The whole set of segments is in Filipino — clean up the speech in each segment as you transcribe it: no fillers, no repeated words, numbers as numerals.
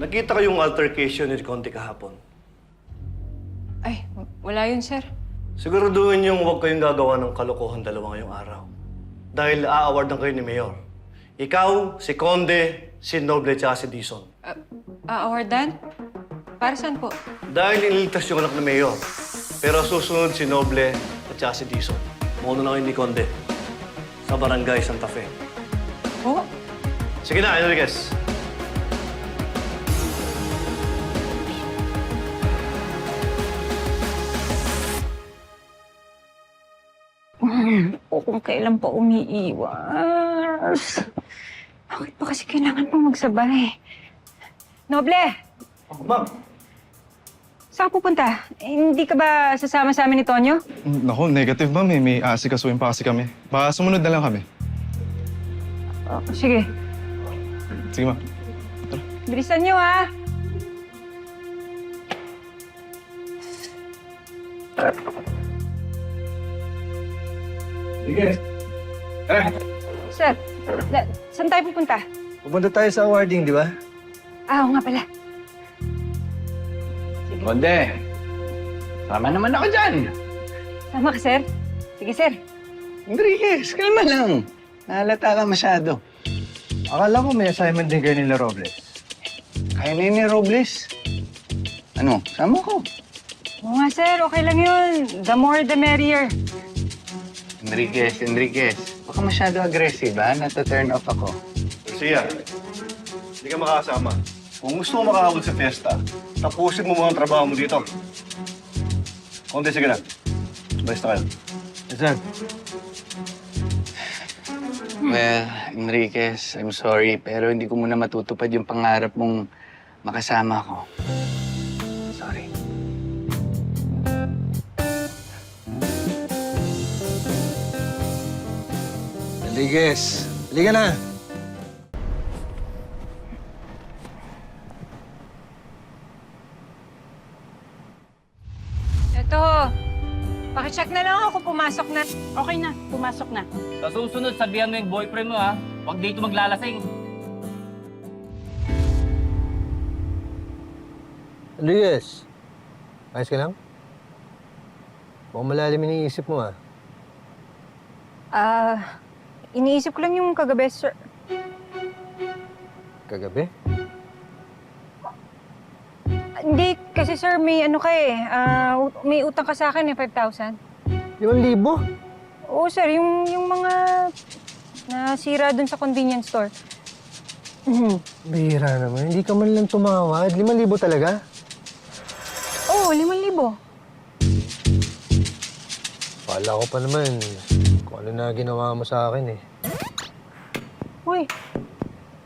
nakita ko yung altercation ni Conde kahapon. Ay, wala yun, sir. Siguraduhin yung huwag kayong gagawa ng kalokohan dalawa ngayong araw. Dahil a-awardan kayo ni Mayor. Ikaw, si Conde, si Noble, at si Dizon. Awardan? Para saan po? Dahil iniligtas yung anak ni Mayor. Pero susunod si Noble at si Dizon. Muna na kayo ni Conde. Sa Barangay Santa Fe. Po? Sige na, Enriquez. O kung kailan pa umiiwas. Bakit pa kasi kailangan pa magsabay? Noble! Ma'am. Saan ka pupunta? Hindi ka ba sasama sa amin ni Tonyo? Naku, negative ma'am eh. May asikasuhin pa kasi kami. Baka sumunod na lang kami. Oh, sige. Sige ma'am. Bilisan niyo, ha? Sige. Sir, saan tayo pupunta? Pupunta tayo sa awarding, di ba? Oo nga pala. Konde, sama naman ako dyan. Sama ka, sir? Sige, sir. Enriquez, kalma lang. Nahalata ka masyado. Akala ko may assignment din kayo nila Robles. Kaya na yun ni Robles. Ano, sama ko. Oo nga, sir. Okay lang yun. The more, the merrier. Enriquez, baka masyado aggressive, ha? Nata-turn off ako. Siya, hindi ka makakasama. Kung gusto mo makahabol sa fiesta, tapusin mo mga trabaho mo dito. Conde, sige na. Basta kayo. Yes, sir. Well, Enriquez, I'm sorry, pero hindi ko muna matutupad yung pangarap mong makasama ko. Sorry. Enriquez, halika na. Ito, pakicheck na lang ako pumasok na. Okay na, pumasok na. Sa susunod, sabihan mo yung boyfriend mo, ha? Huwag dito maglalasing. Enriquez, ayos ka lang? Mukhang malalim iniisip mo, ah. Iniisip ko lang yung kagabi, sir. Kagabi? Hindi, kasi sir, may ano ka eh. May utang ka sa akin eh, 5,000. 5,000? Oo, sir, yung mga nasira dun sa convenience store. Bihira naman. Hindi ka man lang tumawad. 5,000 talaga? Oo, 5,000. Pala ko pa naman kung ano na ginawa mo sa akin, eh. Uy,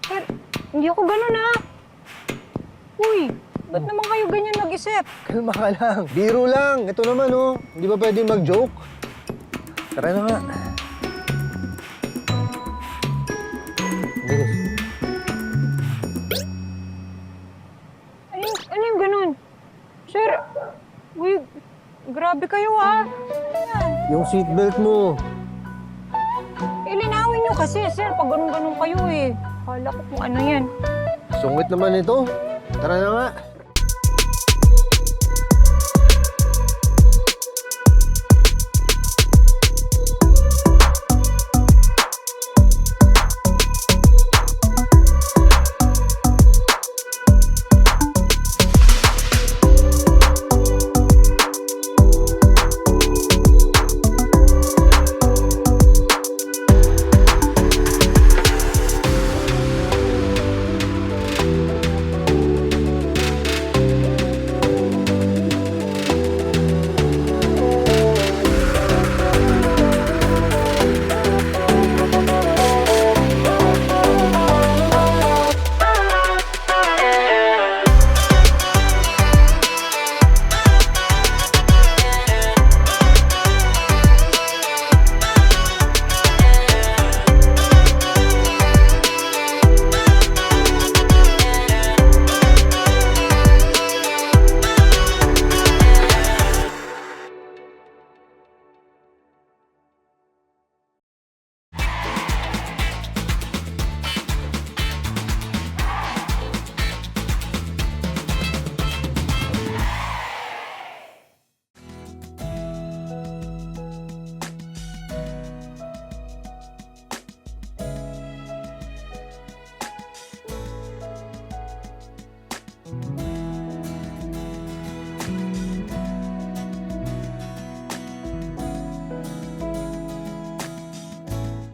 sir, hindi ako ganun ah. Uy, ba't naman kayo ganyan mag-isip? Kalma ka lang. Biro lang. Ito naman, oh. Hindi ba pwedeng mag-joke? Tara na nga. Enriquez. Ano yung ganun? Sir, uy, grabe kayo ah. Ayan. Yung seatbelt mo. Ilinawin nyo kasi, sir, pag ganun-ganun kayo eh. Kala ko kung ano yan. Sungit naman ito. Tara na nga.